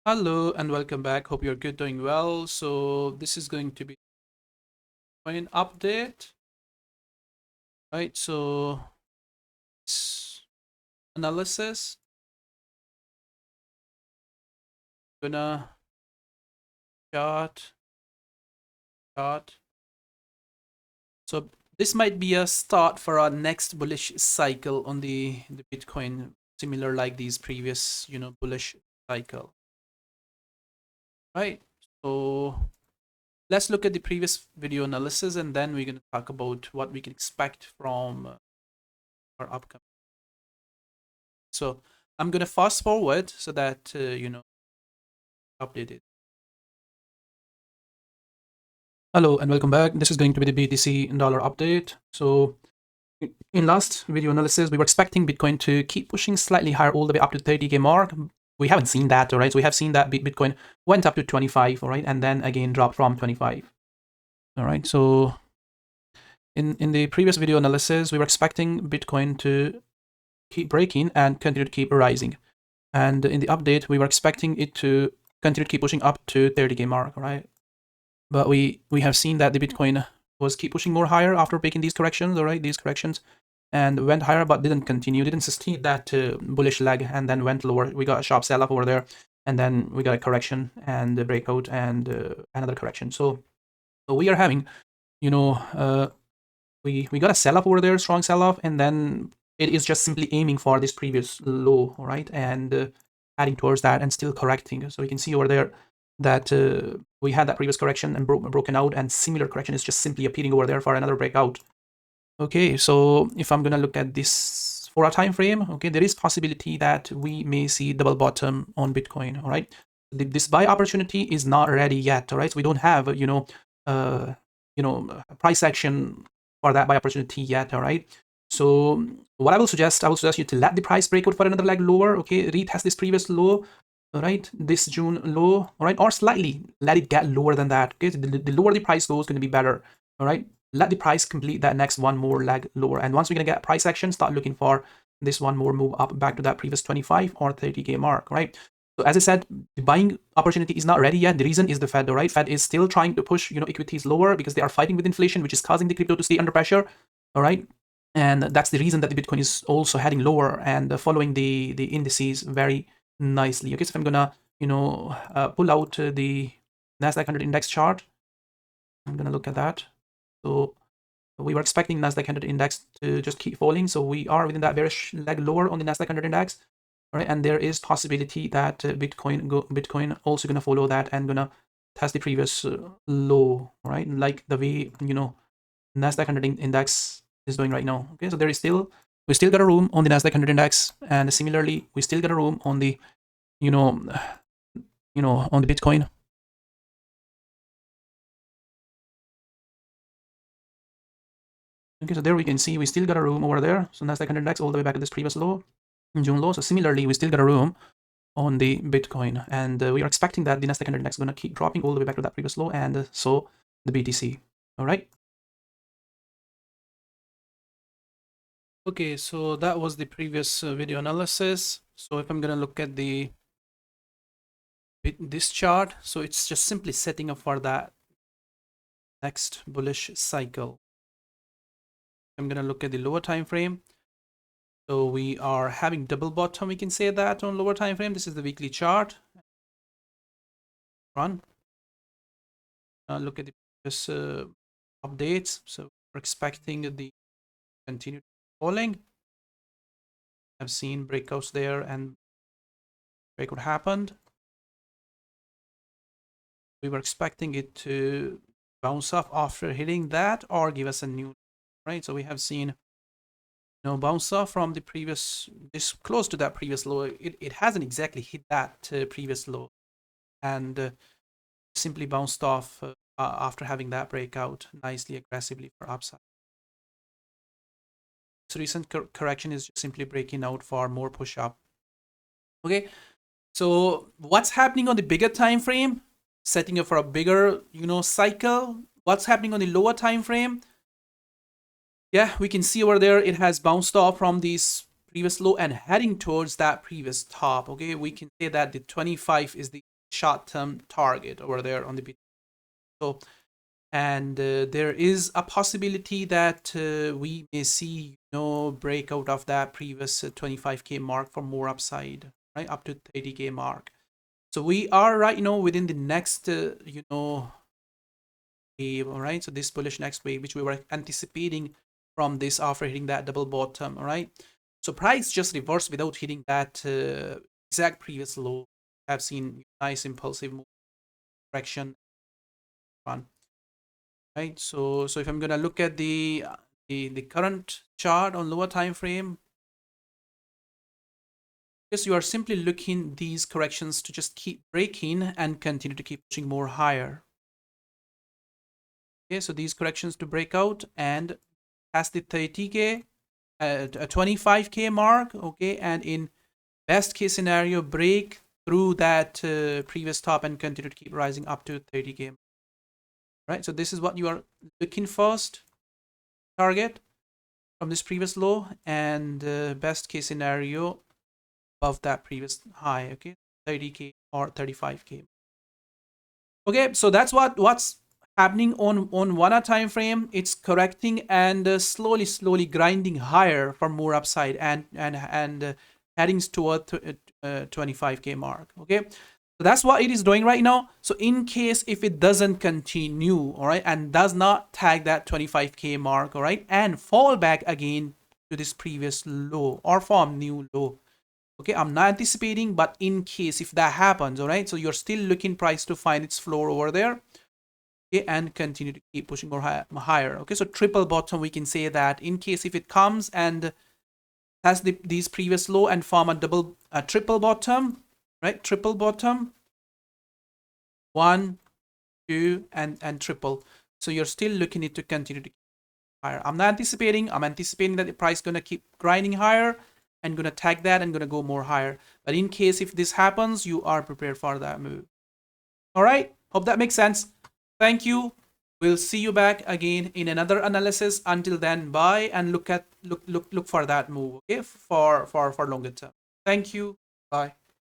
Hello and welcome back. Hope you're good, doing well. So this is going to be an update, right? So it's analysis. Gonna chart, chart. So this might be a start for our next bullish cycle on the Bitcoin, similar like these previous, bullish cycle, right? So let's look at the previous video analysis and then we're gonna talk about what we can expect from our upcoming. So I'm gonna fast forward so that updated. Hello and welcome back. This is going to be the BTC dollar update. So in last video analysis, we were expecting Bitcoin to keep pushing slightly higher all the way up to 30K mark. We haven't seen that, all right? So we have seen that Bitcoin went up to 25, all right? And then again dropped from 25, all right? So in the previous video analysis, we were expecting Bitcoin to keep breaking and continue to keep rising. And in the update, we were expecting it to continue to keep pushing up to 30K mark, all right? But we have seen that the Bitcoin was keep pushing more higher after making these corrections, all right, these corrections, and went higher but didn't continue, didn't sustain that bullish leg, and then went lower. We got a sharp sell-off over there, and then we got a correction and a breakout and another correction. So we are having, we got a sell-off over there, strong sell-off, and then it is just simply aiming for this previous low, all right, and heading towards that and still correcting. So you can see over there that we had that previous correction and broken out, and similar correction is just simply appearing over there for another breakout. Okay, so if I'm gonna look at this for a time frame, okay, there is possibility that we may see double bottom on Bitcoin. All right, this buy opportunity is not ready yet. All right, so we don't have price action for that buy opportunity yet. All right, so what I will suggest you to let the price break out for another leg lower. Okay, retest this previous low, all right, this June low, all right, or slightly let it get lower than that. Okay, so the lower the price goes, going to be better. All right, let the price complete that next one more leg lower, and once we're going to get price action, start looking for this one more move up back to that previous 25 or 30K mark. Right, so as I said, the buying opportunity is not ready yet. The reason is the Fed. All right, Fed is still trying to push equities lower because they are fighting with inflation, which is causing the crypto to stay under pressure. All right, and that's the reason that the Bitcoin is also heading lower and following the indices very nicely. Okay, so if I'm gonna pull out the Nasdaq 100 index chart, I'm gonna look at that. So we were expecting Nasdaq 100 index to just keep falling, so we are within that bearish leg lower on the Nasdaq 100 index. All right, and there is possibility that Bitcoin also gonna follow that and gonna test the previous low, right? Like the way Nasdaq 100 index is doing right now. Okay, so we still got a room on the Nasdaq 100 index, and similarly we still got a room on the on the Bitcoin. Okay, so there we can see we still got a room over there. So Nasdaq 100 index all the way back to this previous low, June low. So similarly, we still got a room on the Bitcoin, and we are expecting that the Nasdaq 100 index is going to keep dropping all the way back to that previous low, and so the BTC. All right. Okay, so that was the previous video analysis. So if I'm going to look at this chart, so it's just simply setting up for that next bullish cycle. I'm going to look at the lower time frame. So we are having double bottom, we can say that on lower time frame. This is the weekly chart. Run. Look at the previous updates. So we're expecting the continued falling. I've seen breakouts there and breakout happened. We were expecting it to bounce up after hitting that or give us a new, right? So we have seen bounce off from the previous, this close to that previous low. It hasn't exactly hit that previous low, and simply bounced off after having that breakout nicely aggressively for upside. So recent correction is just simply breaking out for more push up. Okay, so what's happening on the bigger time frame? Setting up for a bigger cycle. What's happening on the lower time frame? Yeah, we can see over there it has bounced off from this previous low and heading towards that previous top. Okay, we can say that the 25 is the short-term target over there on the BTC. So, and there is a possibility that we may see breakout of that previous 25k mark for more upside, right, up to 30k mark. So we are right within the next wave, all right. So this bullish next wave, which we were anticipating from this after hitting that double bottom, all right. So price just reversed without hitting that exact previous low. I've seen nice impulsive move correction run, right. So if I'm gonna look at the current chart on lower time frame, yes, you are simply looking these corrections to just keep breaking and continue to keep pushing more higher. Okay, so these corrections to break out and past the 30k, 25k mark, okay, and in best case scenario, break through that previous top and continue to keep rising up to 30k. Right, so this is what you are looking first, target from this previous low, and best case scenario above that previous high, okay, 30k or 35k. Okay, so that's what's happening on 1 hour time frame. It's correcting and slowly grinding higher for more upside and heading toward 25k mark. Okay, so that's what it is doing right now. So in case if it doesn't continue, all right, and does not tag that 25k mark, all right, and fall back again to this previous low or form new low, okay, I'm not anticipating, but in case if that happens, all right, so you're still looking price to find its floor over there, okay, and continue to keep pushing more higher. Okay, so triple bottom, we can say that in case if it comes and has these previous low and form a triple bottom, right, triple bottom, 1, 2, and triple, so you're still looking it to continue to keep higher. I'm anticipating that the price gonna keep grinding higher and gonna tag that and gonna go more higher. But in case if this happens, you are prepared for that move. All right, hope that makes sense. Thank you. We'll see you back again in another analysis. Until then, bye, and look for that move, okay, for longer term. Thank you. Bye.